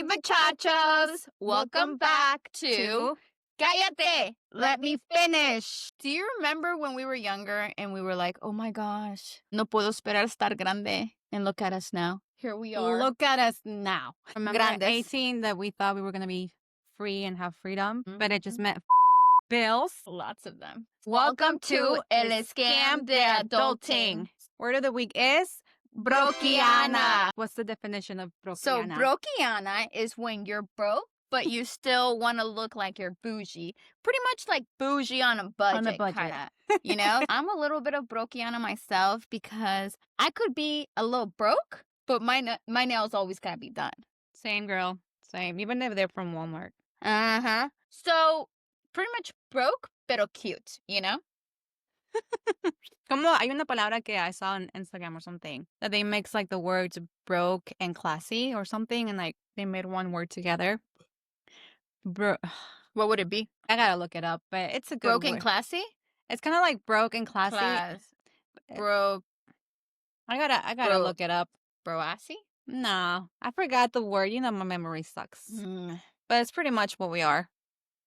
Hey, muchachos! Welcome back to Callate Let Me Finish. Do you remember when we were younger and we were like, oh my gosh, no puedo esperar estar grande? And look at us now. Here we are. Look at us now. Remember at Grandes. 18 that we thought we were going to be free and have freedom, but it just Mhm. meant bills. Lots of them. Welcome to El Scam de Adulting. Word of the week is Brokiana. What's the definition of brokiana? So brokiana is when you're broke, but you still want to look like you're bougie. Pretty much like bougie on a budget. Kinda, you know? I'm a little bit of brokiana myself because I could be a little broke, but my nails always gotta be done. Same, girl. Same. Even if they're from Walmart. Uh-huh. So pretty much broke, pero cute, you know? Como hay una palabra que I saw on Instagram or something that they mix like the words broke and classy or something, and like they made one word together. What would it be? I gotta look it up, but it's a good Broke word. and classy? It's kind of like broke and classy. Broke. I gotta look it up. Broassy? No, I forgot the word. You know, my memory sucks. But it's pretty much what we are.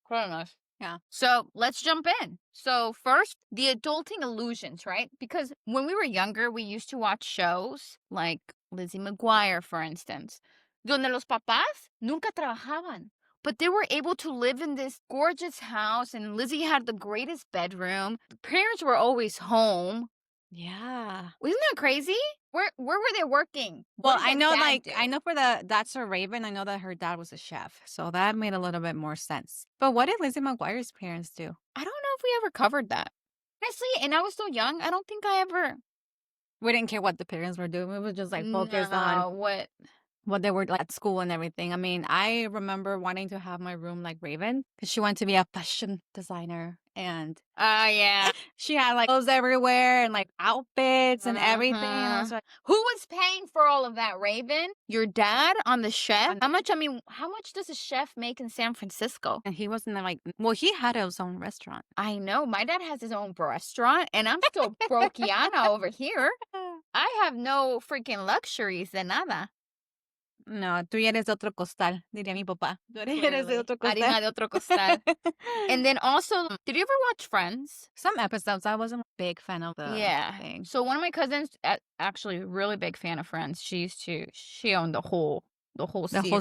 Quite enough. Yeah. So let's jump in. So first, the adulting illusions, right? Because when we were younger, we used to watch shows like Lizzie McGuire, for instance, donde los papás nunca trabajaban, but they were able to live in this gorgeous house, and Lizzie had the greatest bedroom. The parents were always home. Yeah. Isn't that crazy? Where were they working? Well, I know, like, I know for That's Her Raven, I know that her dad was a chef, so that made a little bit more sense. But what did Lizzie McGuire's parents do? I don't know if we ever covered that. Honestly, and I was so young, I don't think I ever. We didn't care what the parents were doing. We were just like focused on what they were like at school and everything. I mean, I remember wanting to have my room like Raven because she wanted to be a fashion designer. And yeah, she had like clothes everywhere and like outfits and everything. And I was like, who was paying for all of that, Raven? Your dad on the chef? How much does a chef make in San Francisco? And he wasn't like, well, he had his own restaurant. I know. My dad has his own restaurant and I'm still brokiana over here. I have no freaking luxuries de nada. No, tú ya eres de otro costal, diría mi papá. Tú eres de otro costal. Harina de otro costal. And then also, did you ever watch Friends? Some episodes. I wasn't a big fan of the thing. So one of my cousins, actually a really big fan of Friends. She owned the whole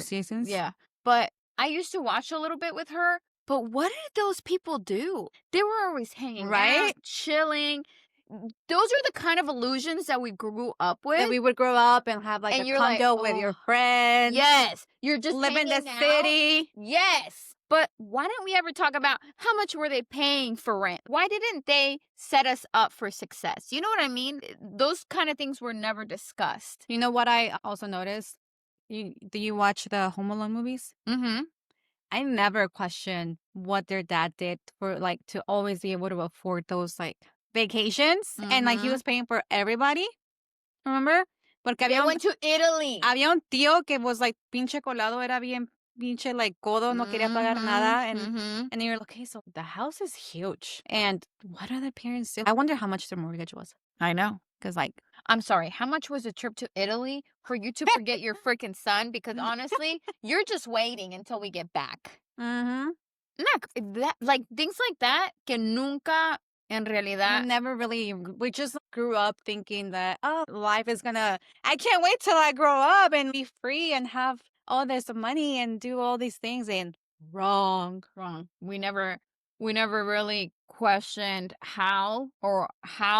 seasons? Yeah. But I used to watch a little bit with her. But what did those people do? They were always hanging out, chilling. Those are the kind of illusions that we grew up with. That we would grow up and have like a condo with your friends. Yes. You're just live in the city. Yes. But why didn't we ever talk about how much were they paying for rent? Why didn't they set us up for success? You know what I mean? Those kind of things were never discussed. You know what I also noticed? Do you watch the Home Alone movies? Mm-hmm. I never questioned what their dad did for like to always be able to afford those like vacations, and like he was paying for everybody. Remember? Porque went to Italy. Había un tío que was like pinche colado, era bien pinche like codo, no quería pagar nada, and you're like, okay, so the house is huge, and what are the parents do? I wonder how much their mortgage was. I know, because like, I'm sorry, how much was a trip to Italy for you to forget your freaking son? Because honestly, you're just waiting until we get back. Like things like that que nunca. En realidad, we just grew up thinking that, oh, life is I can't wait till I grow up and be free and have all this money and do all these things. And wrong. We never really questioned how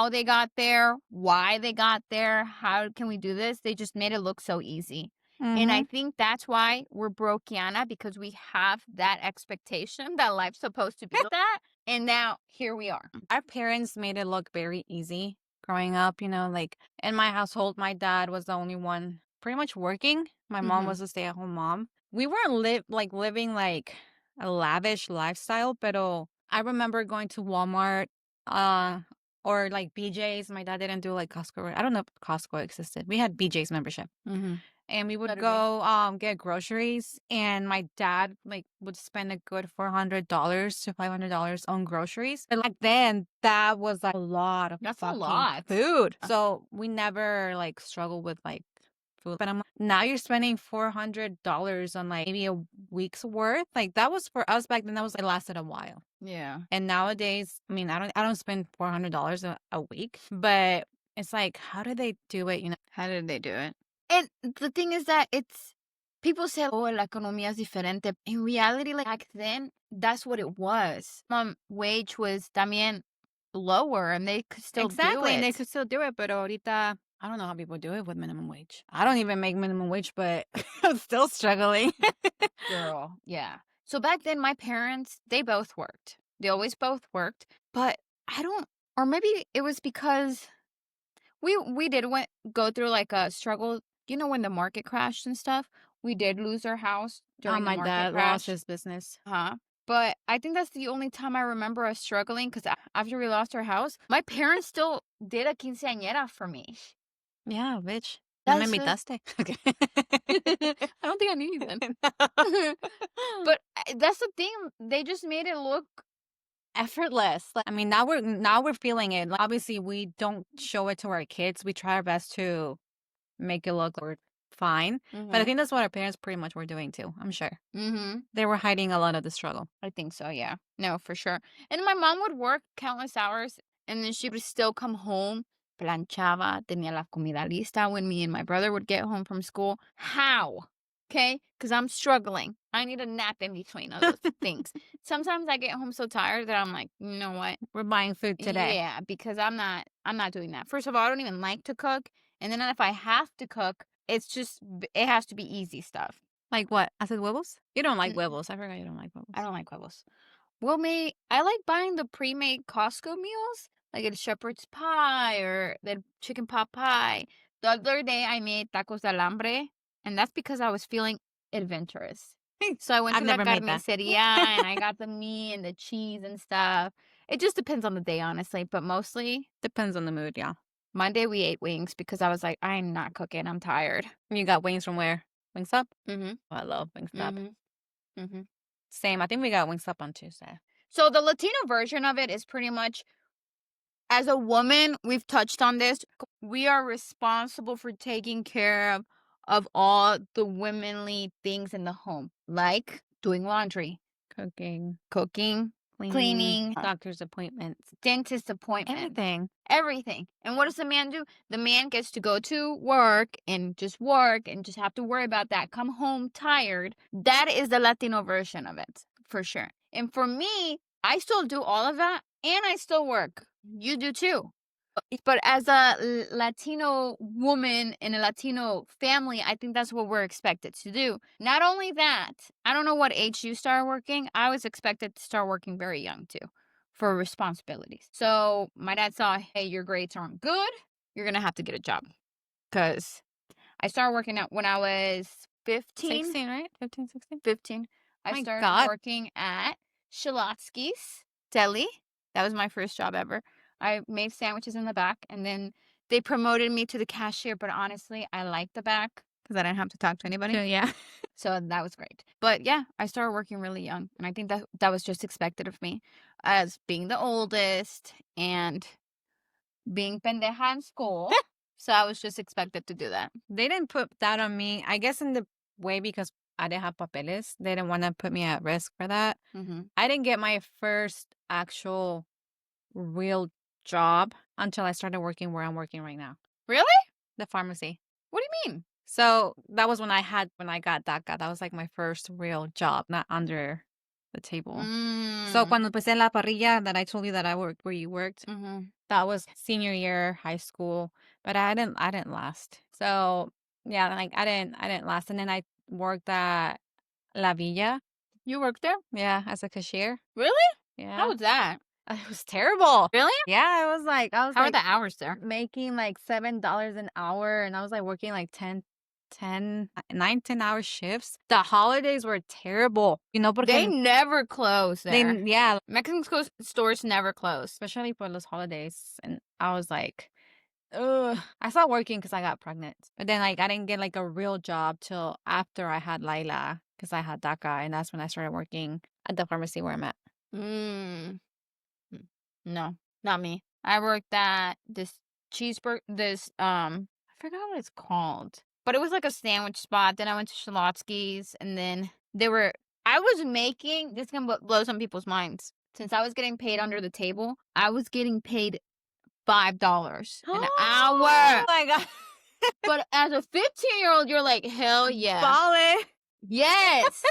they got there, why they got there, how can we do this? They just made it look so easy. And I think that's why we're brokiana, because we have that expectation that life's supposed to be that. And now here we are. Our parents made it look very easy growing up, you know, like in my household, my dad was the only one pretty much working. My mom was a stay-at-home mom. We weren't living like a lavish lifestyle, but I remember going to Walmart or like BJ's. My dad didn't do like Costco. I don't know if Costco existed. We had BJ's membership. And we would go get groceries, and my dad like would spend a good $400 to $500 on groceries. And like then that was like a lot of a lot food. So we never like struggled with like food. But I'm like, now you're spending $400 on like maybe a week's worth. Like that was for us back then. That was like lasted a while. Yeah. And nowadays, I mean, I don't spend $400 a week, but it's like, how do they do it? How did they do it? And the thing is that it's people say, oh, la economía es diferente. In reality, like back then, that's what it was. Wage was también lower and they could still do Exactly, and they it. could still do it, but ahorita, I don't know how people do it with minimum wage. I don't even make minimum wage, but I'm still struggling. Girl, yeah. So back then, my parents, they both worked. They always both worked. But I don't, or maybe it was because we did go through like a struggle. You know, when the market crashed and stuff, we did lose our house during the My market dad lost crash. his business. Huh? But I think that's the only time I remember us struggling because after we lost our house, my parents still did a quinceañera for me. Yeah, bitch. No me That's just, invitaste. Okay. I don't think I knew you then. No. But that's the thing. They just made it look. Effortless. Like, I mean, now we're feeling it. Like, obviously, we don't show it to our kids. We try our best to make it look like we're fine. But I Mm-hmm. think that's what our parents pretty much were doing too. I'm sure Mm-hmm. they were hiding a lot of the struggle. I think so, yeah. No, for sure. And my mom would work countless hours and then she would still come home, planchaba, tenía la comida lista when me and my brother would get home from school. How? Okay? Because I'm struggling. I need a nap in between all those things. Sometimes I get home so tired that I'm like, you know what? We're buying food today. Yeah, because I'm not doing that. First of all, I don't even like to cook. And then if I have to cook, it has to be easy stuff. Like what? I said huevos? You don't like Mm, huevos. I forgot you don't like I huevos. don't like huevos. Well, I like buying the pre-made Costco meals, like a shepherd's pie or the chicken pot pie. The other day, I made tacos de alambre, and that's because I was feeling adventurous. So I went I've to la never made that. carniceria and I got the meat and the cheese and stuff. It just depends on the day, honestly, but mostly Depends on the mood, yeah. Monday we ate wings because I was like, I'm not cooking. I'm tired. You got wings from where? Wingstop? Mhm. Oh, I love Wingstop. Mhm. Mhm. Same. I think we got Wingstop on Tuesday. So the Latino version of it is pretty much, as a woman, we've touched on this. We are responsible for taking care of all the womanly things in the home, like doing laundry, Cooking, cooking, cleaning, cleaning, doctor's appointments, dentist appointments, everything. everything. And what does the man do? The man gets to go to work and just have to worry about that. Come home tired. That is the Latino version of it, for sure. And for me, I still do all of that and I still work. You do too. But as a Latino woman in a Latino family, I think that's what we're expected to do. Not only that, I don't know what age you start working. I was expected to start working very young too for responsibilities. So my dad saw, hey, your grades aren't good. You're going to have to get a job. Because I started working out when I was 15. 16, right? 15, 16? 15. I My started God. working at Shalotsky's Deli. That was my first job ever. I made sandwiches in the back, and then they promoted me to the cashier. But honestly, I liked the back because I didn't have to talk to anybody. Yeah. So that was great. But yeah, I started working really young, and I think that was just expected of me as being the oldest and being pendeja in school. So I was just expected to do that. They didn't put that on me. I guess in the way because I didn't have papeles. They didn't want to put me at risk for that. Mm-hmm. I didn't get my first actual real job until I started working where I'm working right now, Really? the pharmacy. What do you mean? So that was when I got DACA. That was like my first real job, not under the table. So Mm. cuando empecé en la parrilla that I told you that I worked where you worked, Mm-hmm. that was senior year high school, but I didn't last. So yeah, like I didn't last. And then I worked at La Villa, You worked there? yeah, as a cashier. Really? How Yeah. was that? It was terrible. Really? Yeah, I was How are like the hours there? making like $7 an hour, and I was like working like 9, 10 hour shifts. The holidays were terrible, They porque never close they, there. yeah, Mexican stores never close. especially for those holidays. And I was like, ugh. I stopped working because I got pregnant. But then like I didn't get like a real job till after I had Laila because I had DACA, and that's when I started working at the pharmacy where I'm at. Mm. No, not me. I worked at this cheeseburger, I forgot what it's called. But it was like a sandwich spot. Then I went to Schlotsky's, and then I was making, this is gonna blow some people's minds. Since I was getting paid under the table, I was getting paid $5 an Oh hour. my god. But as a 15-year-old, you're like, hell yeah. Ballin'. Yes.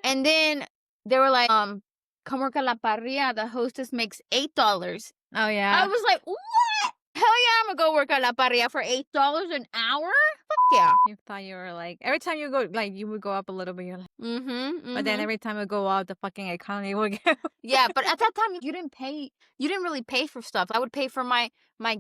And then they were like, come work at La Parrilla. The hostess makes $8. Oh, I yeah. was like, what? Hell yeah, I'm gonna go work at La Parrilla for $8 an hour? Fuck yeah. You thought you were like, every time you go, like, you would go up a little bit, you're like, Mm-hmm. but then every time it go up, the fucking economy would go. Yeah, but at that time you didn't really pay for stuff. I would pay for my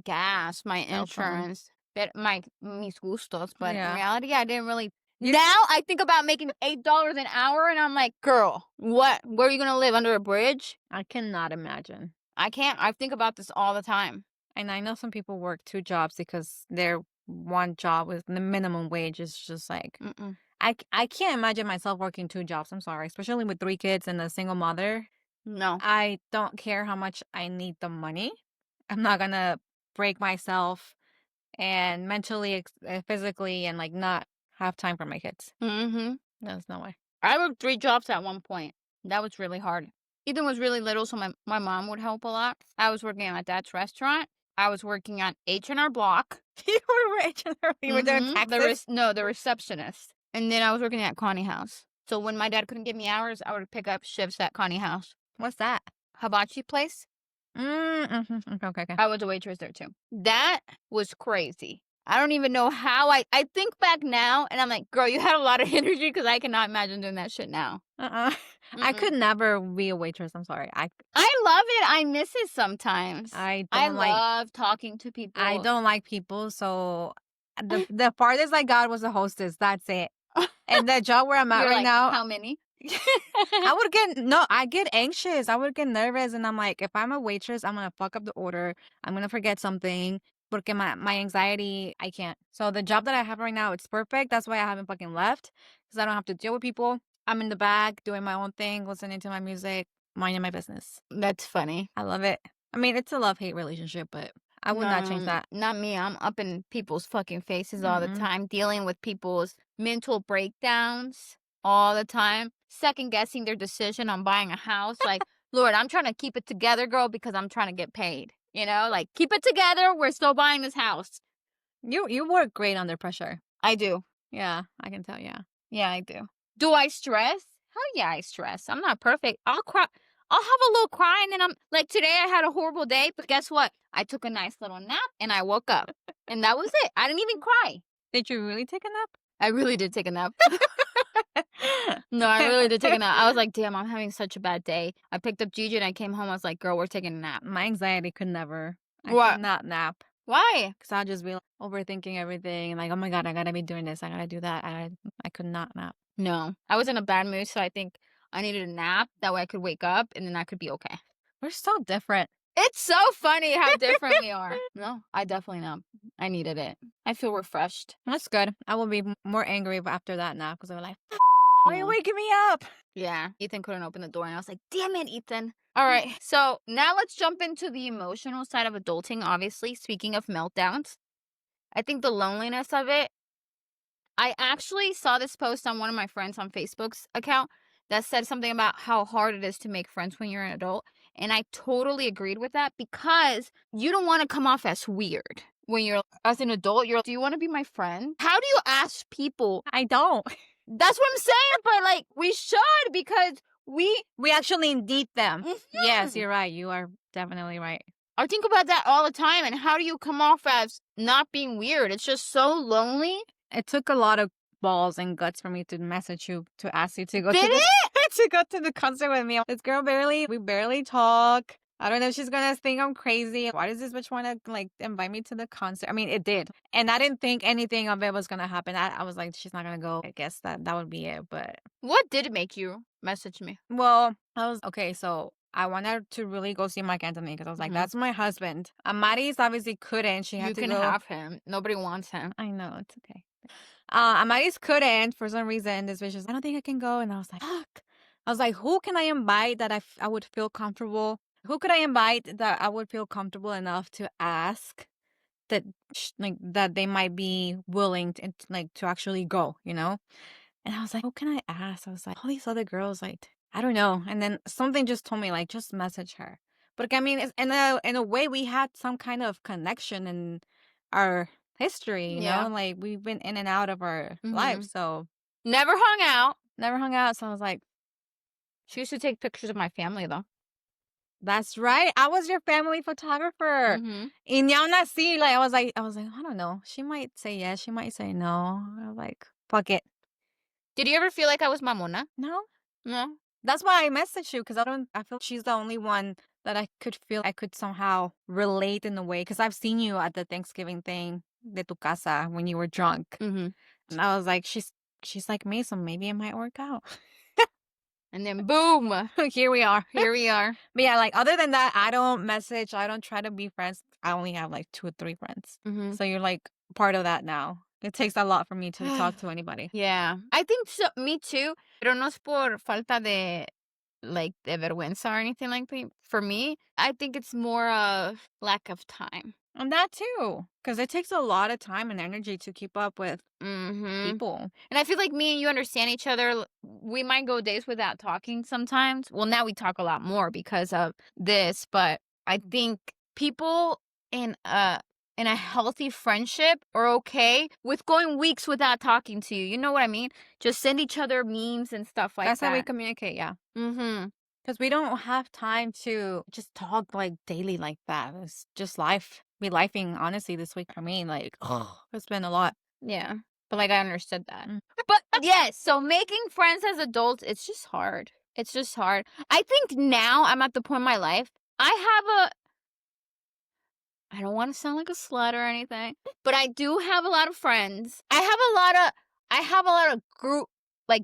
gas, my Cell phone. insurance, my mis gustos, but in Yeah. reality I didn't really. You- Now I think about making $8 an hour and I'm like, girl, what? Where are you gonna live? Under a bridge? I cannot imagine. I can't. I think about this all the time. And I know some people work 2 jobs because their one job with the minimum wage is just like, Mm-mm. I can't imagine myself working 2 jobs. I'm sorry, especially with 3 kids and a single mother. No. I don't care how much I need the money. I'm not gonna break myself and mentally, physically, and like not have time for my kids. Mm-hmm. There's no way. I worked 3 jobs at one point. That was really hard. Ethan was really little, so my mom would help a lot. I was working at my dad's restaurant. I was working at H&R Block. You were rich and you were doing taxes. The receptionist. And then I was working at Connie House. So when my dad couldn't give me hours, I would pick up shifts at Connie House. What's that? Hibachi place. Mm-hmm. Okay. I was a waitress there too. That was crazy. I don't even know how I think back now and I'm like, girl, you had a lot of energy because I cannot imagine doing that shit now. I could never be a waitress. I'm sorry. I love it. I miss it sometimes. I love talking to people. I don't like people, so the farthest I got was a hostess. That's it. And the job where I'm at You're right like, now, how many? I get anxious. I would get nervous, and I'm like, if I'm a waitress, I'm gonna fuck up the order. I'm gonna forget something. Porque my anxiety, I can't. So the job that I have right now, it's perfect. That's why I haven't fucking left, because I don't have to deal with people. I'm in the back doing my own thing, listening to my music, minding my business. That's funny. I love it. I mean, it's a love-hate relationship, but I would not change that. Not me. I'm up in people's fucking faces all the Mm-mm. time, dealing with people's mental breakdowns all the time, second guessing their decision on buying a house. Like, Lord, I'm trying to keep it together, girl, because I'm trying to get paid. You know, like, keep it together. We're still buying this house. You work great under pressure. I do. Yeah, I can tell. Yeah. Yeah, I do. Do I stress? Hell yeah, I stress. I'm not perfect. I'll cry. I'll have a little cry and then I'm like, today I had a horrible day, but guess what? I took a nice little nap and I woke up. And that was it. I didn't even cry. Did you really take a nap? I really did take a nap. No, I really did take a nap. I was like, damn, I'm having such a bad day. I picked up Gigi and I came home. I was like, girl, we're taking a nap. My anxiety could never. I What? could not nap. Why? Because I'll just be like, overthinking everything. And like, oh my God, I gotta be doing this. I gotta do that. I could not nap. No, I was in a bad mood, so I think I needed a nap. That way I could wake up and then I could be okay. We're so different. It's so funny how different we are. No, I definitely know. I needed it. I feel refreshed. That's good. I will be more angry after that nap because I'm like, why are you Mm. waking me up? Yeah, Ethan couldn't open the door and I was like, damn it, Ethan. All right, so now let's jump into the emotional side of adulting, obviously. Speaking of meltdowns, I think the loneliness of it. I actually saw this post on one of my friends on Facebook's account that said something about how hard it is to make friends when you're an adult. And I totally agreed with that because you don't want to come off as weird. When you're as an adult, you're like, do you want to be my friend? How do you ask people? I don't. That's what I'm saying, but like we should because we actually need them. Yes, Mhm. you're right. You are definitely right. I think about that all the time. And how do you come off as not being weird? It's just so lonely. It took a lot of balls and guts for me to message you to ask you to go Did to to go to the concert with me. This girl we barely talk. I don't know if she's gonna think I'm crazy. Why does this bitch want to like invite me to the concert? I mean, it did, and I didn't think anything of it was gonna happen. I was like, she's not gonna go. I guess that would be it. But What did make you message me? well, I was okay. So I wanted to really go see Mark Anthony because I was like, Mhm. that's my husband. Amaris obviously couldn't. She had You to can go. have him. Nobody wants him. I know, it's okay. Amaris couldn't for some reason. This bitch was, I don't think I can go. And I was like, fuck. I was like, who can I invite that I would feel comfortable? Who could I invite that I would feel comfortable enough to ask that like that they might be willing to, like, to actually go, you know? And I was like, "Who can I ask?" I was like, "All these other girls, like, I don't know." And then something just told me, like, just message her. But I mean, it's, in a way, we had some kind of connection in our history, you know? Yeah. Like, we've been in and out of our Mhm. lives, so Never hung out. never hung out. So I was like, She used to take pictures of my family, though. "That's right. I was your family photographer." Mhm. Y ni aun así, like, I was like, "I don't know. She might say yes. She might say no." I was like, "Fuck it." Did you ever feel like I was mamona? No. No? That's why I messaged you, because I feel she's the only one that I could feel I could somehow relate in a way, because I've seen you at the Thanksgiving thing de tu casa when you were drunk. Mhm. And I was like, she's like me, so maybe it might work out. And then boom, Here we are. here we are. But yeah, like, other than that, I don't message, I don't try to be friends. I only have like 2 or 3 friends. Mhm. So you're like part of that now. It takes a lot for me to talk to anybody. Yeah, I think so. Me too. Pero no es por falta de like de vergüenza or anything like that. For me, I think it's more of lack of time. And that too, because it takes a lot of time and energy to keep up with Mhm. people. And I feel like me and you understand each other. We might go days without talking sometimes. Well, now we talk a lot more because of this, but I think people in a healthy friendship are okay with going weeks without talking to you. You know what I mean? Just send each other memes and stuff like That's how we that. communicate, yeah. Mhm. Because we don't have time to just talk like daily like that. It's just life. Be lifing, honestly, this week for me. Like, it's been a lot. Yeah. But like I understood that. Mm. But yes, so making friends as adults, it's just hard. It's just hard. I think now I'm at the point in my life. I don't want to sound like a slut or anything, but I do have a lot of friends. I have a lot of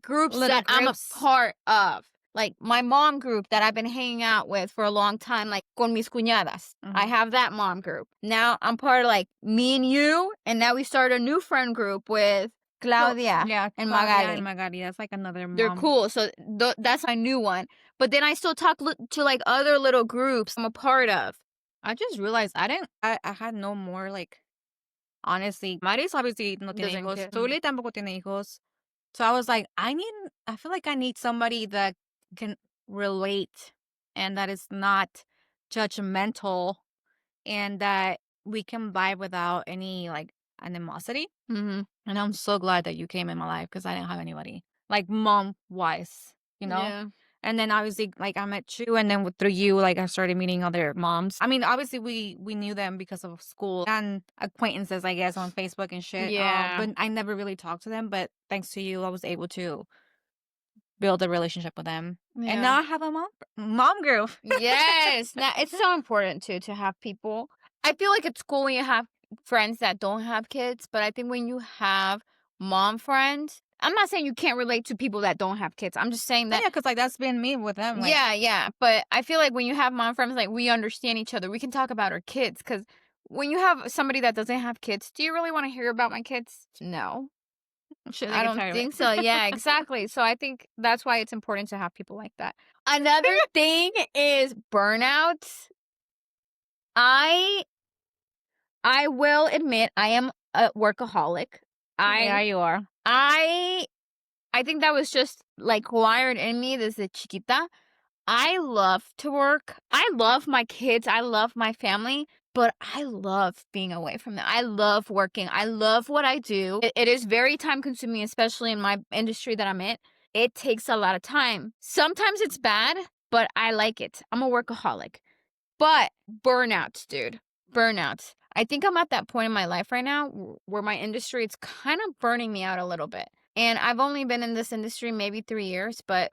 groups Little that I'm a groups. part of. Like my mom group that I've been hanging out with for a long time, like con mis cuñadas. I Mhm. have that mom group. Now I'm part of like me and you, and now we start a new friend group with Well, Claudia yeah, and Claudia and Magali. Magali. That's like another They're mom. cool. So that's my new one. But then I still talk to like other little groups I'm a part of. I just realized I had no more, like, honestly, Maris obviously no tiene Doesn't hijos. care. Zuli tampoco tiene hijos. So I was like, I feel like I need somebody that can relate and that is not judgmental and that we can vibe without any, like, animosity. Mhm. And I'm so glad that you came in my life because I didn't have anybody, like, mom-wise, you know? Yeah. And then obviously, like, I met you, and then through you, like, I started meeting other moms. I mean, obviously, we knew them because of school and acquaintances, I guess, on Facebook and shit. Yeah. But I never really talked to them. But thanks to you, I was able to build a relationship with them. And Yeah. now I have a mom group. Yes. Now it's so important too to have people. I feel like it's cool when you have friends that don't have kids, but I think when you have mom friends, I'm not saying you can't relate to people that don't have kids. I'm just saying Oh, that yeah, because, like, that's been me with them. Like, yeah, yeah. But I feel like when you have mom friends, like we understand each other. We can talk about our kids because when you have somebody that doesn't have kids, do you really want to hear about my kids? No. shit, they I get don't tired of think it. so. Yeah, exactly. So I think that's why it's important to have people like that. Another thing is burnout. I I will admit I am a workaholic. Yeah, I you are. I I think that was just like wired in me desde chiquita. I love to work. I love my kids. I love my family, but I love being away from them. I love working. I love what I do. It is very time consuming, especially in my industry that I'm in. It takes a lot of time. Sometimes it's bad, but I like it. I'm a workaholic. But burnouts, dude. Burnouts. I think I'm at that point in my life right now where my industry it's kind of burning me out a little bit. And I've only been in this industry maybe 3 years, but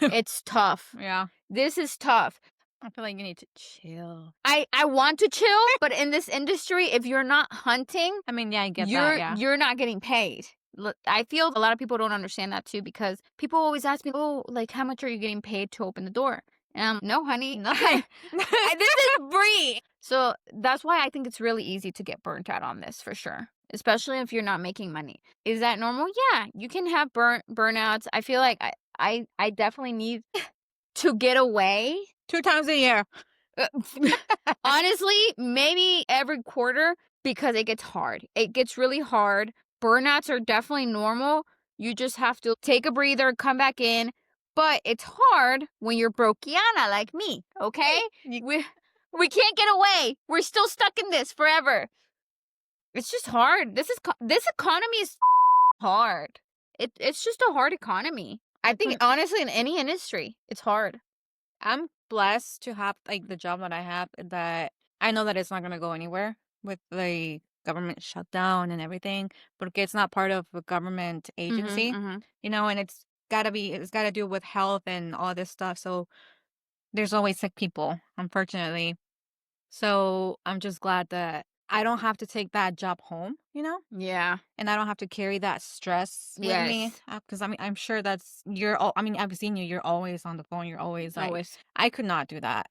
it's tough. Yeah. This is tough. I feel like you need to chill. I want to chill, but in this industry, if you're not hunting, I mean, yeah, I get that. Yeah. you're not getting paid. Look, I feel a lot of people don't understand that too because people always ask me, "Oh, like how much are you getting paid to open the door?" And no, honey, Nothing. this is free. So that's why I think it's really easy to get burnt out on this for sure, especially if you're not making money. Is that normal? Yeah, you can have burnouts. I feel like I definitely need to get away. 2 times a year. Uh, Honestly, maybe every quarter because it gets hard. It gets really hard. Burnouts are definitely normal. You just have to take a breather, come back in. But it's hard when you're brokiana like me, okay? You- We can't get away. We're still stuck in this forever. It's just hard. This economy is hard. It's just a hard economy. I think honestly in any industry, it's hard. I'm blessed to have like the job that I have that I know that it's not gonna go anywhere with the government shutdown and everything, but it's not part of a government Mhm, agency, mhm. and it's gotta do with health and all this stuff. So there's always sick people, unfortunately. So I'm just glad that I don't have to take that job home, Yeah. and I don't have to carry that stress with me. Yes. Because I mean, I'm sure that's you're. I mean, I've seen you. You're always on the phone. You're always like, Always. I could not do that.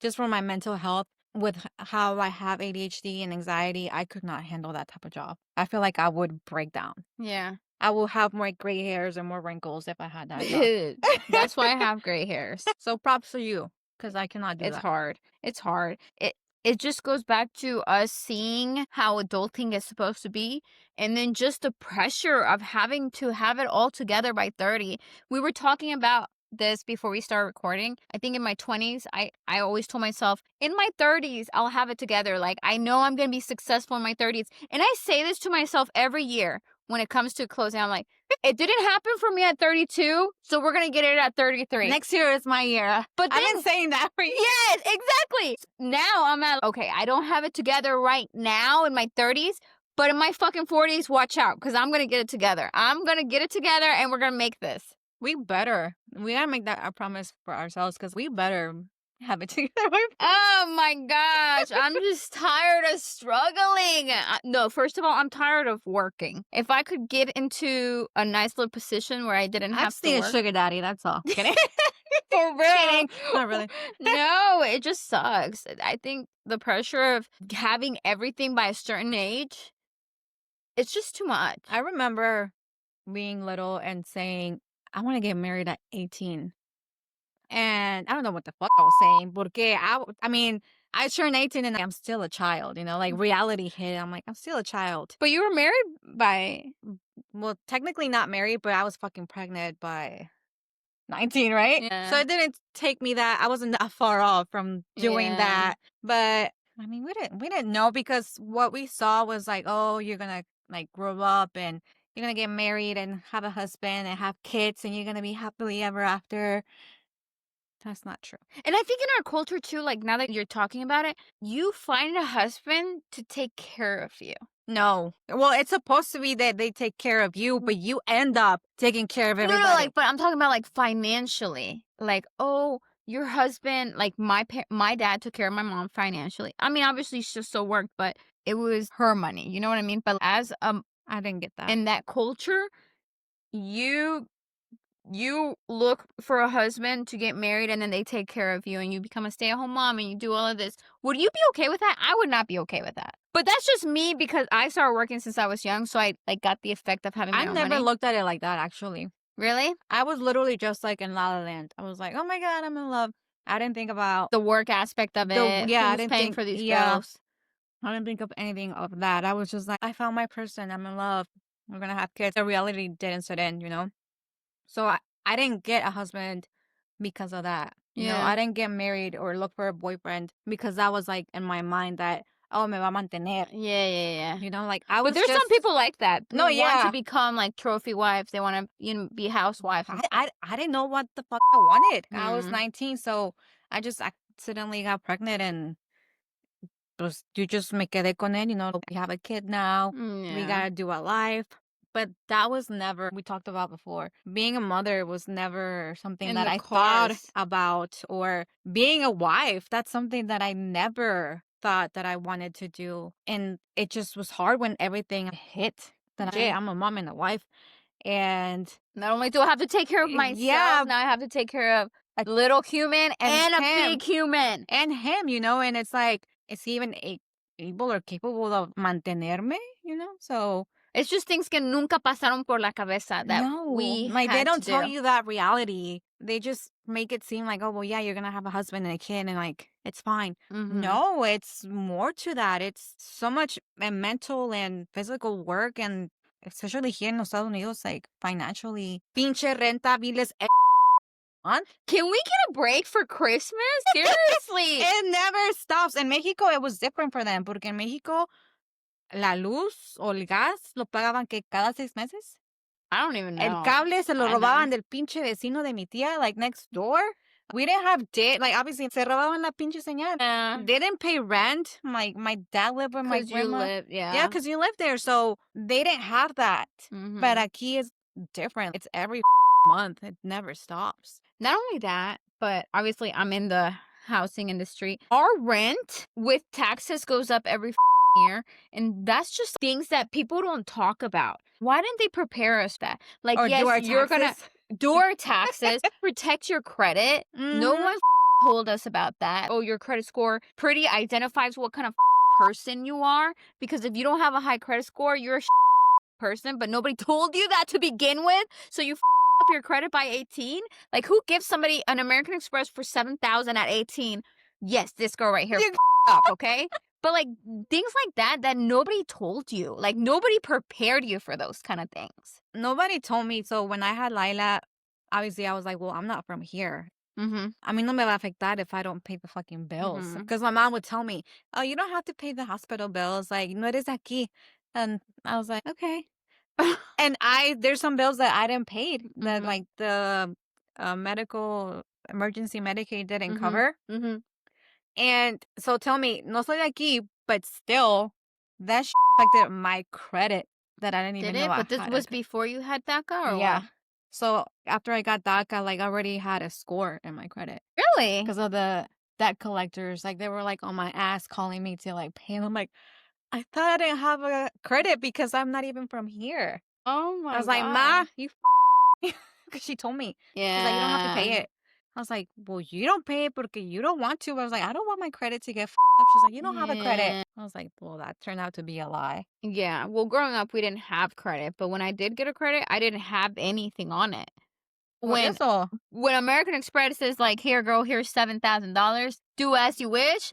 Just for my mental health, with how I have ADHD and anxiety, I could not handle that type of job. I feel like I would break down. Yeah. I will have more gray hairs and more wrinkles if I had that job. That's why I have gray hairs. So props to you, because I cannot do It's that. hard. It's hard. It just goes back to us seeing how adulting is supposed to be, and then just the pressure of having to have it all together by 30. We were talking about this before we started recording. I think in my 20s, I always told myself, in my 30s, I'll have it together. Like, I know I'm going to be successful in my 30s. And I say this to myself every year when it comes to closing. I'm like, it didn't happen for me at 32, so we're going to get it at 33. Next year is my year. But I've then been saying that for years. yes, exactly. Now I'm at, okay, I don't have it together right now in my 30s, but in my fucking 40s, watch out, because I'm going to get it together. I'm going to get it together and we're going to make this. We better. We gotta make that a promise for ourselves because we better have it together. Oh my gosh, I'm just tired of struggling. No, first of all, I'm tired of working. If I could get into a nice little position where I didn't I've have to seen a work. sugar daddy. That's all. Kidding. For real. Kidding. Not really. No, it just sucks. I think the pressure of having everything by a certain age, it's just too much. I remember being little and saying, I want to get married at 18. And I don't know what the fuck I was saying. Porque I mean, I turned 18 and I'm still a child, like reality hit. I'm like, I'm still a child. But you were married by Well, technically not married, but I was fucking pregnant by 19, right? So yeah. it didn't take me that I wasn't that far off from doing Yeah. that. But I mean, we didn't know because what we saw was like, oh, you're gonna like grow up and you're gonna get married and have a husband and have kids and you're gonna be happily ever after. That's not true. And I think in our culture too, like now that you're talking about it, you find a husband to take care of you. No. Well, it's supposed to be that they take care of you, but you end up taking care of No, everybody. no, like, but I'm talking about like financially. Like, oh, your husband, like my dad took care of my mom financially. I mean, obviously she still worked, but it was her money. You know what I mean? But as I didn't get that. in that culture, you you look for a husband to get married and then they take care of you and you become a stay-at-home mom and you do all of this. Would you be okay with that? I would not be okay with that. But that's just me because I started working since I was young, so I like got the effect of having my I own never money. looked at it like that, actually. Really? I was literally just like in La La Land. I was like, oh my God, I'm in love. I didn't think about The work aspect of it, yeah, I who's didn't paying think, for these yeah, bills. I didn't think of anything of that. I was just like, I found my person. I'm in love. We're going to have kids. The reality didn't set in. So I didn't get a husband because of that. Yeah. I didn't get married or look for a boyfriend because that was like in my mind that, oh, me va a mantener. Yeah. Like I But was there's some just, people like that who no, want yeah. to become like trophy wives. They want to, be housewives. I didn't know what the fuck I wanted. I was Mm. 19, so I just accidentally got pregnant and pues, you just me quedé con él. We have a kid now. We Yeah. gotta do a life. But that was never, we talked about before. Being a mother was never something In that the I thought cars. about. Or being a wife, that's something that I never thought that I wanted to do. And it just was hard when everything hit. That Yeah. I'm a mom and a wife. And Not only do I have to take care of myself, yeah, now I have to take care of a little human and a him. big human. And him, and it's like, is he even able or capable of mantenerme? So It's just things que nunca pasaron por la cabeza that No, we like they had to don't tell do. you that reality. They just make it seem like, oh, well, yeah, you're gonna have a husband and a kid, and like it's fine. Mhm. No, it's more to that. It's so much mental and physical work, and especially here in los Estados Unidos, like financially, pinche renta, biles, month. Can we get a break for Christmas? Seriously. It never stops. In Mexico, it was different for them, porque en Mexico, la luz o el gas lo pagaban que cada 6 meses. I don't even El know. cable se lo I know. robaban del pinche vecino de mi tía, like next door. We didn't have like obviously se robaban la pinche señal. Yeah. They didn't pay rent. My dad lived with my 'Cause you grandma. live, Yeah, yeah. because you live there, so they didn't have that. But Mhm. aquí is different. It's every month. It never stops. Not only that, but obviously I'm in the housing industry. Our rent with taxes goes up every year, and that's just things that people don't talk about. Why didn't they prepare us that? Like, Or do yes, our you're gonna taxes. do our taxes, protect your credit. No Mhm. one told us about that. Oh, your credit score pretty identifies what kind of person you are, because if you don't have a high credit score, you're a person, but nobody told you that to begin with. So you up your credit by 18. Like, who gives somebody an American Express for 7,000 at 18? Yes, this girl right here You- up, okay? But like things like that nobody told you. Like, nobody prepared you for those kind of things. Nobody told me. So when I had Lila, obviously I was like, well, I'm not from here. Mm-hmm. A mí no me va a afectar if I don't pay the fucking bills. Mhm. Because my mom would tell me, oh, you don't have to pay the hospital bills. Like, no eres aquí. And I was like, okay. And there's some bills that I didn't pay that Mhm. like the medical emergency Medicaid didn't Mhm. cover. Mhm. And so tell me, no soy de aquí, but still, that affected my credit that I didn't Did even know it? I But this had. was before you had DACA or Yeah. what? So after I got DACA, like I already had a score in my credit Really? because of the debt collectors. Like they were like on my ass calling me to like pay. And I'm like, I thought I didn't have a credit because I'm not even from here. Oh I my was like, Ma, god. you, because she told me. She's like, you don't have to Yeah. pay it. I was like, well, you don't pay it porque you don't want to. I was like, I don't want my credit to get up. She's like, you don't have a credit. Yeah. I was like, well, that turned out to be a lie. Yeah. Well, growing up, we didn't have credit, but when I did get a credit, I didn't have anything on it. Por When eso. when American Express is like, here, girl, here's $7,000. Do as you wish.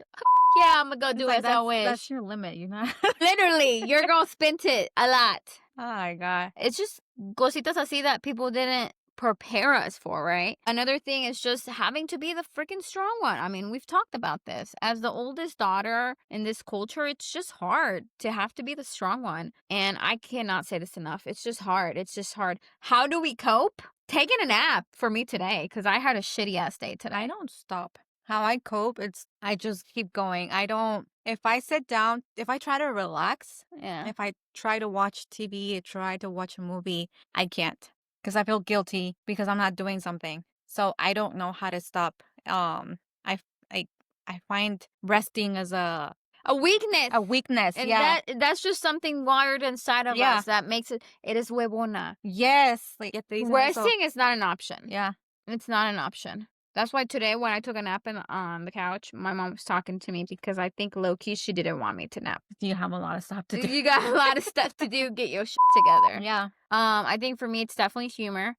Yeah, I'm gonna go It's do like, as I that's wish. your limit, you know? Literally, your girl spent it a lot. Oh my God. It's just cositas así that people didn't prepare us for, right? Another thing is just having to be the freaking strong one. I mean, we've talked about this. As the oldest daughter in this culture, it's just hard to have to be the strong one. And I cannot say this enough. It's just hard. It's just hard. How do we cope? Taking a nap for me today because I had a shitty ass day today. I don't stop. How I cope, I just keep going. I don't, if I sit down, if I try to relax, Yeah. if I try to watch TV, try to watch a movie, I can't because I feel guilty because I'm not doing something. So I don't know how to stop. I, I, I find resting as A weakness. a weakness. And Yeah. that's just something wired inside of Yeah. us that makes it is huevona. Yes. Like, ya te dicen eso. Resting is not an option. Yeah. It's not an option. That's why today when I took a nap on the couch, my mom was talking to me because I think low-key she didn't want me to nap. You have a lot of stuff to do. You got a lot of stuff to do. Get your shit together. Yeah. I think for me it's definitely humor.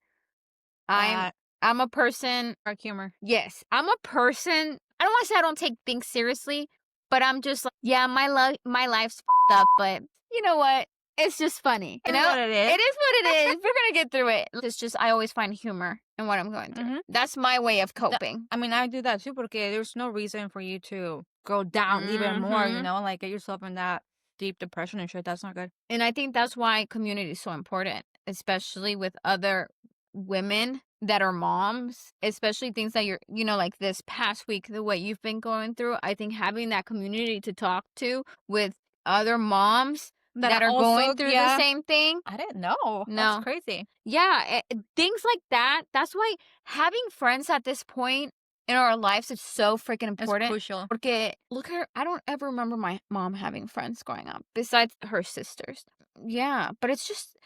I'm That I'm a person. dark humor. Yes, I'm a person. I don't want to say I don't take things seriously, but I'm just like, yeah, my life's up, but you know what? It's just funny. You It is know, what it is. it is what it is. We're gonna get through it. It's just I always find humor in what I'm going through. Mhm. That's my way of coping. I mean, I do that too, porque there's no reason for you to go down even more, you Mhm. know, like get yourself in that deep depression and shit. That's not good. And I think that's why community is so important, especially with other women that are moms, especially things that like this past week, the way you've been going through. I think having that community to talk to with other moms that are also- going through the yeah. same thing. I didn't know. No. That's crazy. Yeah, things like that. That's why having friends at this point in our lives is so freaking It's important. crucial. Porque look at her, I don't ever remember my mom having friends growing up besides her sisters. Yeah, but it's just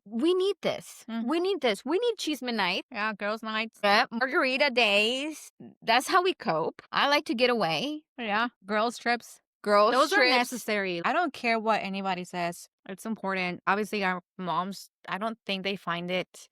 we need this. Mhm. We need this. We need chisme night. Yeah, girls' nights. Yep, margarita days. That's how we cope. I like to get away. Yeah, girls' trips. Girls Those are trips. necessary. I don't care what anybody says. It's important. Obviously, our moms, I don't think they find it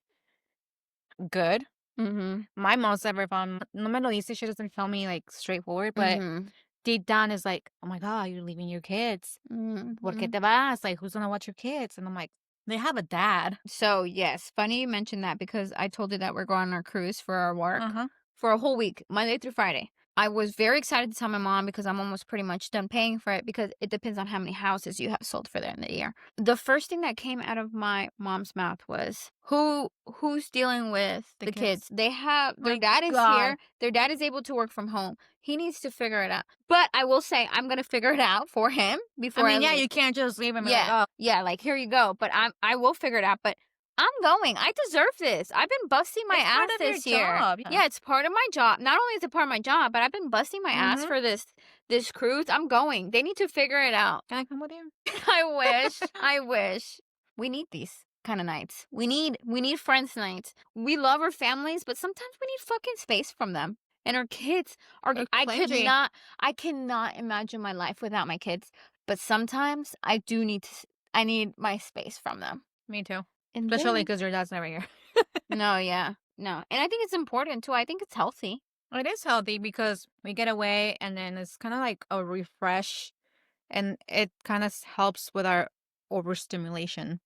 good. Mhm. My mom's never found, no me lo dice, she doesn't tell me like straightforward, but Mhm. deep down is like, oh my God, you're leaving your kids. ¿Por qué Mhm. te vas? Like, who's gonna watch your kids? And I'm like, they have a dad. So, yes, funny you mentioned that because I told you that we're going on our cruise for our work Uh-huh. for a whole week, Monday through Friday. I was very excited to tell my mom because I'm almost pretty much done paying for it because it depends on how many houses you have sold for the end of the year. The first thing that came out of my mom's mouth was, who's dealing with The the kids. kids? They have their My dad is God. here. Their dad is able to work from home. He needs to figure it out. But I will say I'm gonna figure it out for him I before I mean, yeah, leave. you can't just leave and be like, Yeah. oh, Yeah, like here you go. But I will figure it out. But I'm going. I deserve this. I've been busting my it's part ass of your this year. job. Yeah. Yeah, it's part of my job. Not only is it part of my job, but I've been busting my ass Mm-hmm. for this cruise. I'm going. They need to figure it out. Can I come with you? I wish. I wish. We need these kind of nights. We need friends nights. We love our families, but sometimes we need fucking space from them. And our kids are They're I could clingy. not I cannot imagine my life without my kids. But sometimes I do need I need my space from them. Me too. And Especially then because your dad's never here. no, yeah. No. And I think it's important too. I think it's healthy. It is healthy because we get away and then it's kind of like a refresh and it kind of helps with our overstimulation,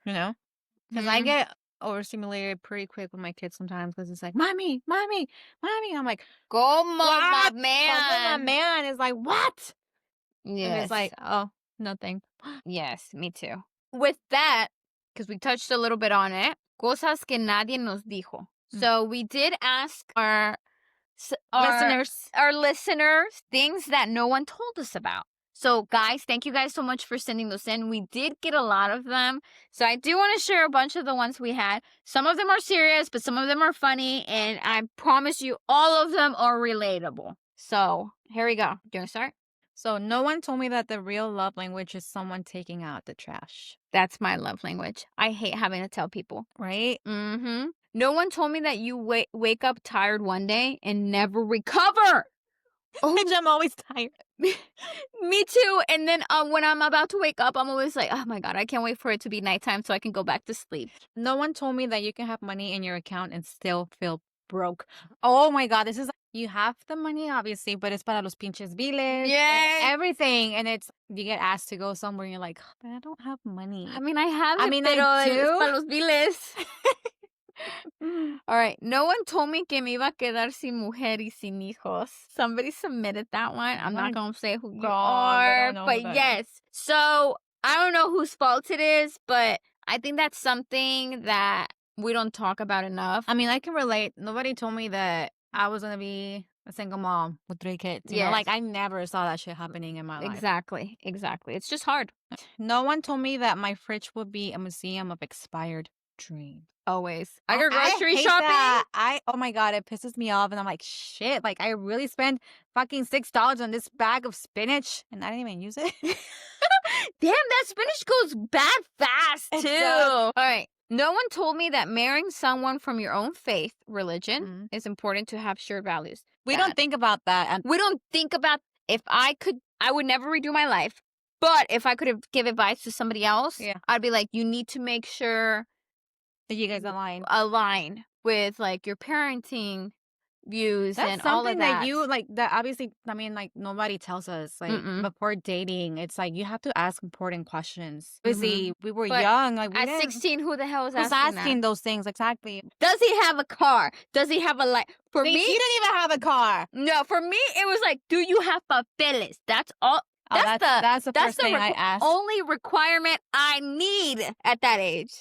you know? Because I Hmm. get overstimulated pretty quick with my kids sometimes because it's like, mommy, mommy, mommy. I'm like, Como my what? Oh, my man. man is like, what? And it's Yes. like, oh, nothing. Yes, me too. With that, because we touched a little bit on it, cosas que nadie nos dijo. Mm. So we did ask s- our Listeners, our listeners things that no one told us about. So guys, thank you guys so much for sending those in. We did get a lot of them. So I do want to share a bunch of the ones we had. Some of them are serious, but some of them are funny, and I promise you all of them are relatable. So here we go. Do you want to start? so no one told me that the real love language is someone taking out the trash, That's my love language. I hate having to tell people. right? Mhm. No one told me that you wake up tired one day and never recover. Oh, Which I'm always tired. me too. And then when I'm about to wake up, I'm always like, oh my God, I can't wait for it to be nighttime so I can go back to sleep. No one told me that you can have money in your account and still feel broke. Oh my God, this is you have the money obviously, but it's para los pinches biles and Yes. everything. And it's you get asked to go somewhere and you're like, but I don't have money. I mean, I have I it, mean, I pero es do. para los biles. All right. No one told me que me iba a quedar sin mujer y sin hijos. Somebody submitted that one. I'm not My going to say who you God, I are, don't know who but that is. yes. So I don't know whose fault it is, but I think that's something that we don't talk about enough. I mean, I can relate. Nobody told me that I was gonna be a single mom with 3 kids. You know, Yes. like I never saw that shit happening in my life. Exactly. Exactly. It's just hard. No one told me that my fridge would be a museum of expired dreams. Always. I Oh, go I grocery hate shopping. that. Oh my God, it pisses me off. And I'm like, shit, like I really spent fucking $6 on this bag of spinach and I didn't even use it. Damn, that spinach goes bad fast It too. does. All right. No one told me that marrying someone from your own faith, religion, Mhm. is important to have shared values. We That don't think about that. And we don't think about if I would never redo my life. But if I could have give advice to somebody else, yeah, I'd be like, you need to make sure you guys align. align with like your parenting views That's and all of something that that. you like that obviously I mean like nobody tells us like Mm-mm. before dating it's like you have to ask important questions. Mm-hmm. Obviously we were But young like we at didn't 16, who the hell is who's asking that? asking those things exactly. Does he have a car? Does he have a light? For See, me, she didn't even have a car. no. For me, it was like, do you have papeles? That's all. Oh, that's the That's first thing I asked. only requirement I need at that age.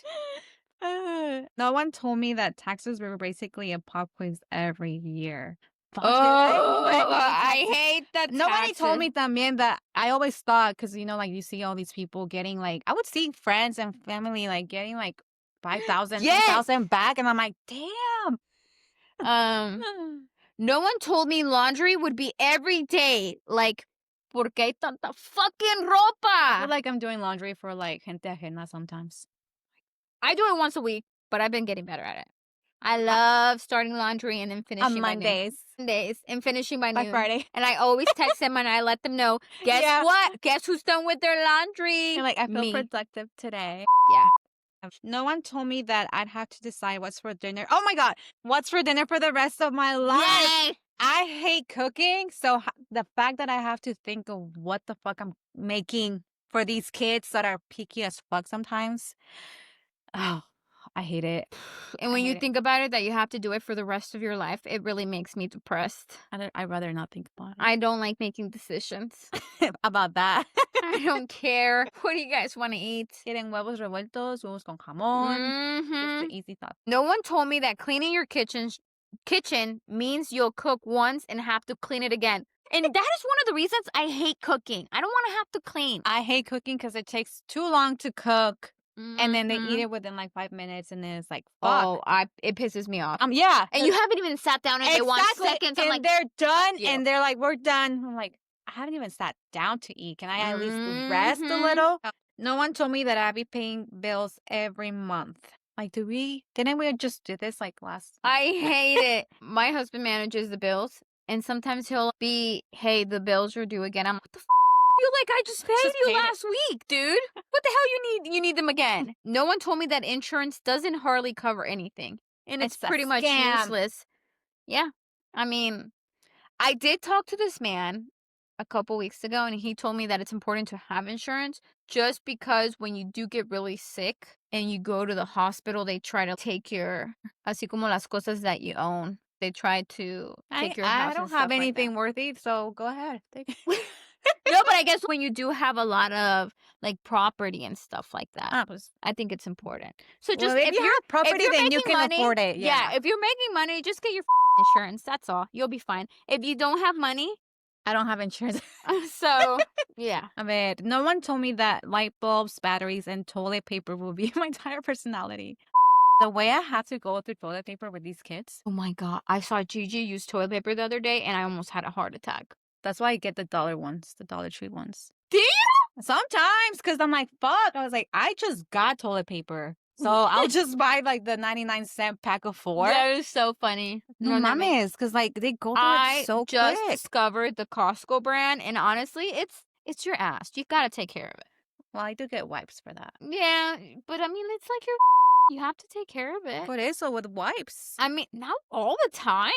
No one told me that taxes were basically a pop quiz every year. Fuck it, Oh, I I hate hate the nobody told taxes. me también that I always thought because you know like you see all these people getting like I would see friends and family like getting like 5,000, ten Yes. thousand back and I'm like damn. Um. No one told me laundry would be every day. Like, ¿por qué hay tanta fucking I ropa? feel like I'm doing laundry for like gente ajena sometimes. I do it once a week, but I've been getting better at it. I love starting laundry and then finishing On by noon. Mondays. Mondays and finishing by By noon. Friday. And I always text them and I let them know, guess Yeah. what? Guess who's done with their laundry? You're like, I feel Me. productive today. Yeah. No one told me that I'd have to decide what's for dinner. Oh my God. What's for dinner for the rest of my life? Yay! I hate cooking. So the fact that I have to think of what the fuck I'm making for these kids that are picky as fuck sometimes. Oh, I hate it. And when you think about it, that you have to do it for the rest of your life, it really makes me depressed. I'd rather not think about it. I don't like making decisions. About that. I don't care. What do you guys want to eat? Quieren huevos revueltos, huevos con jamón. Just Mm-hmm. the easy thought. No one told me that cleaning your kitchen means you'll cook once and have to clean it again. And that is one of the reasons I hate cooking. I don't want to have to clean. I hate cooking because it takes too long to cook. And then they Mhm. eat it within like 5 minutes, and then it's like, fuck. Oh, it pisses me off. Yeah. And you haven't even sat down and they want Exactly. seconds. I'm And like, they're done, you. and they're like, we're done. I'm like, I haven't even sat down to eat. Can I at least rest a Mhm. little? No one told me that I'd be paying bills every month. Like, didn't we just do this like last? I hate it. My husband manages the bills, and sometimes he'll be, hey, the bills are due again. I'm like, what the I feel like I just paid you paid it. last week, dude. What the hell you need them again? No one told me that insurance doesn't hardly cover anything. And it's It's a pretty much scam. useless. Yeah. I mean, I did talk to this man a couple weeks ago, and he told me that it's important to have insurance just because when you do get really sick and you go to the hospital, they try to take your, así como las cosas that you own. They try to take your house I don't and have stuff like anything that. worthy, so go ahead. No, but I guess when you do have a lot of like property and stuff like that, Pues, I think it's important. So well, just if you have property, then you making can money, afford it. Yeah. if you're making money, just get your insurance. That's all. You'll be fine. If you don't have money, I don't have insurance. so yeah. I mean, no one told me that light bulbs, batteries, and toilet paper will be my entire personality. The way I had to go through toilet paper with these kids. Oh my God. I saw Gigi use toilet paper the other day and I almost had a heart attack. That's why I get the dollar ones, the Dollar Tree ones. Do you? Sometimes, because I'm like, fuck. I was like, I just got toilet paper. So I'll just buy like the 99-cent pack of 4. That is so funny. No that makes- mames, because like they go through I it so just quick. discovered the Costco brand and honestly, it's your ass. You got to take care of it. Well, I do get wipes for that. Yeah, but I mean, it's like you have to take care of it. But eso with wipes. I mean, not all the time,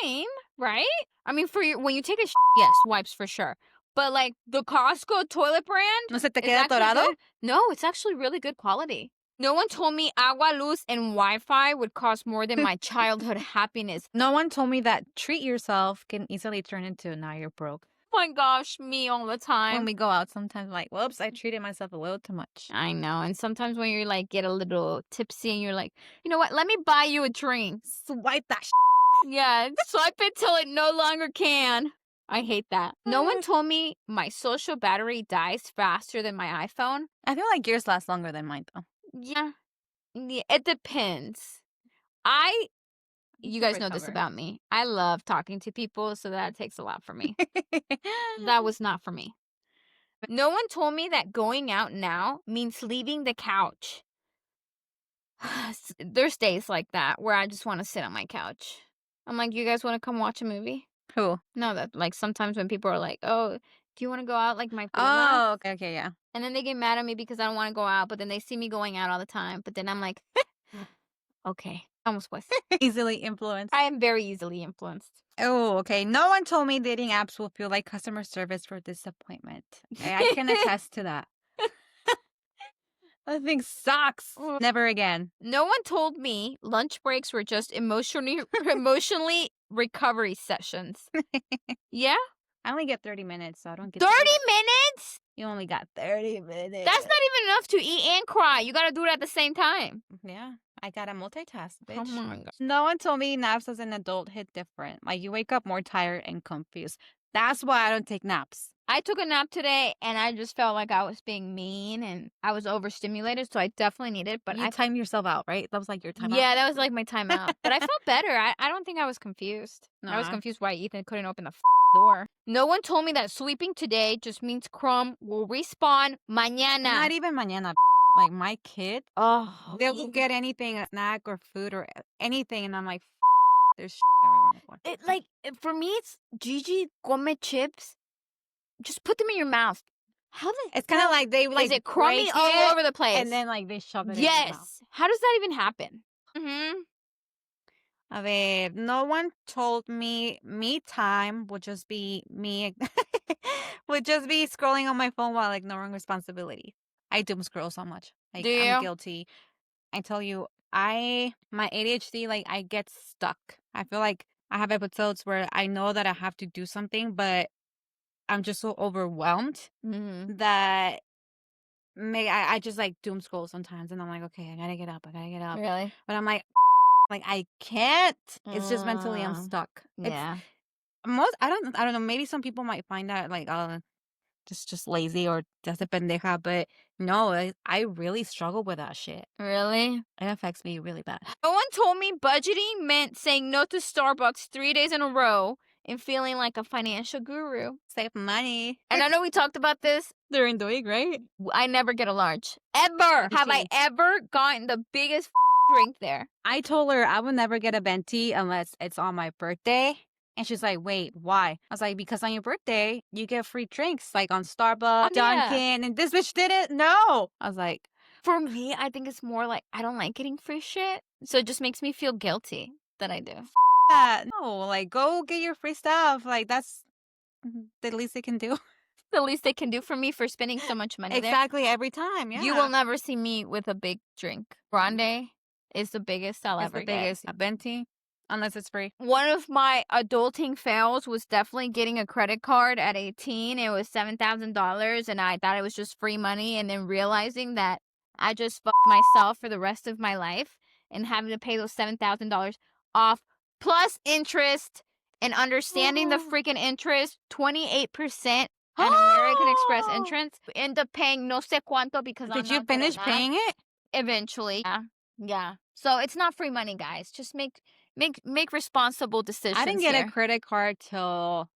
right? I mean, when you take a yes, wipes for sure. But like the Costco toilet brand, ¿No se te is queda actually atorado? good. No, it's actually really good quality. No one told me agua, luz, and Wi-Fi would cost more than my childhood happiness. No one told me that treat yourself can easily turn into now you're broke. Oh my gosh, me all the time. When we go out, sometimes like, whoops, I treated myself a little too much. I know. And sometimes when you're like, get a little tipsy and you're like, you know what? Let me buy you a drink. Swipe that Yeah, swipe it till it no longer can. I hate that. No one told me my social battery dies faster than my iPhone. I feel like yours last longer than mine, though. Yeah, it depends. You guys know this about me. I love talking to people, so that takes a lot for me. That was not for me. No one told me that going out now means leaving the couch. There's days like that where I just want to sit on my couch. I'm like, you guys want to come watch a movie? Who? No, that like sometimes when people are like, oh, do you want to go out like my Oh, okay, yeah. And then they get mad at me because I don't want to go out, but then they see me going out all the time. But then I'm like, okay, vamos pues. Easily influenced. I am very easily influenced. Oh, okay. No one told me dating apps will feel like customer service for disappointment. I can attest to that. That thing sucks. Never again. No one told me lunch breaks were just emotionally recovery sessions. Yeah? I only get 30 minutes, so I don't get 30 minutes? You only got 30 minutes. That's not even enough to eat and cry. You got to do it at the same time. Yeah, I gotta multitask, bitch. Oh my God. No one told me naps as an adult hit different. Like, you wake up more tired and confused. That's why I don't take naps. I took a nap today and I just felt like I was being mean and I was overstimulated, so I definitely needed it. But you timed yourself out, right? That was like your time out? Yeah, that was like my timeout. But I felt better. I don't think I was confused. I was Nah. confused why Ethan couldn't open the door. No one told me that sweeping today just means Crumb will respawn mañana. Not even mañana. Like, my kid, Oh, they'll get anything, a snack or food or anything, and I'm like, There's everywhere on the floor. For me, it's Gigi come chips. Just put them in your mouth. How the It's kind of like they is it crummy break all it, over the place? and then like they shove it in your mouth. Yes. How does that even happen? Mm-hmm. A ver, no one told me time would just be me would just be scrolling on my phone while ignoring responsibility. I doom scroll so much. Like Do I'm you? guilty. I tell you, my ADHD, like I get stuck. I feel like I have episodes where I know that I have to do something, but I'm just so overwhelmed Mm-hmm. that I just like doom scroll sometimes, and I'm like, okay, I gotta get up. Really? But I'm like I can't. It's just mentally I'm stuck. It's Yeah. I don't know, maybe some people might find that like just lazy or just a pendeja, but no, I really struggle with that shit. Really? It affects me really bad. No one told me budgeting meant saying no to Starbucks 3 days in a row and feeling like a financial guru. Save money. And I know we talked about this. During the week, right? I never get a large. Ever. Have I Venti. ever gotten the biggest drink there? I told her I would never get a venti unless it's on my birthday. And she's like, wait, why? I was like, because on your birthday, you get free drinks, like on Starbucks, Yeah. Dunkin', and this bitch didn't. No. I was like, For me, I think it's more like I don't like getting free shit. So it just makes me feel guilty that I do. that. No, like, go get your free stuff. Like, that's the least they can do. The least they can do for me for spending so much money there. Exactly, every time, yeah. You will never see me with a big drink. Grande is the biggest I'll It's ever the get. biggest. Venti, unless it's free. One of my adulting fails was definitely getting a credit card at 18. It was $7,000 and I thought it was just free money, and then realizing that I just fucked myself for the rest of my life and having to pay those $7,000 off plus interest, and understanding the freaking interest, 28% at American Express entrance. End up paying no sé cuánto because I'm Did you not good at finish math. paying it? Eventually. Yeah. So it's not free money, guys. Just make responsible decisions. I didn't get here. a credit card till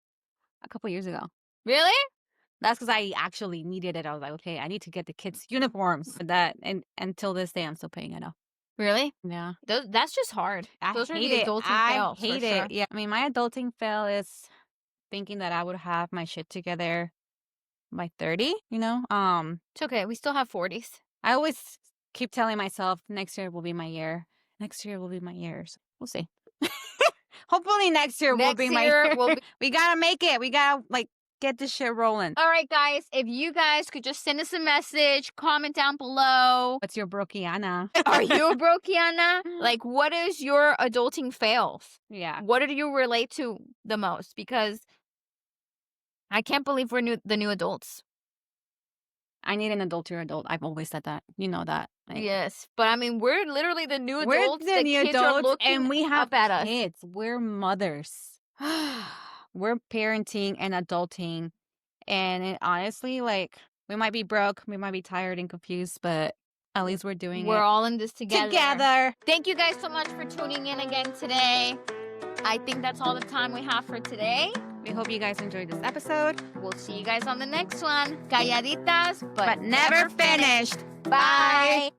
a couple years ago. Really? That's because I actually needed it. I was like, okay, I need to get the kids uniforms for that. And until this day, I'm still paying it off. Really? Yeah. That's just hard. Those are the adulting I fails. hate for it. sure. Yeah. I mean, my adulting fail is thinking that I would have my shit together by 30, you know? It's okay. We still have 40s. I always keep telling myself next year will be my year. Next year will be my year. So we'll see. Hopefully next year will be my year. We gotta make it. We gotta get this shit rolling. All right, guys. If you guys could just send us a message, comment down below. What's your brokiana? Are you a brokiana? Like, what is your adulting fails? Yeah. What do you relate to the most? Because I can't believe we're the new adults. I need an adult. I've always said that. You know that. Yes, but I mean, we're literally the new We're adults. the new kids are adults, looking and we have up at us. kids. We're mothers. We're parenting and adulting, and honestly, we might be broke, we might be tired and confused, but at least we're doing it. We're all in this together. Together. Thank you guys so much for tuning in again today. I think that's all the time we have for today. We hope you guys enjoyed this episode. We'll see you guys on the next one. Calladitas, But never finished. Bye.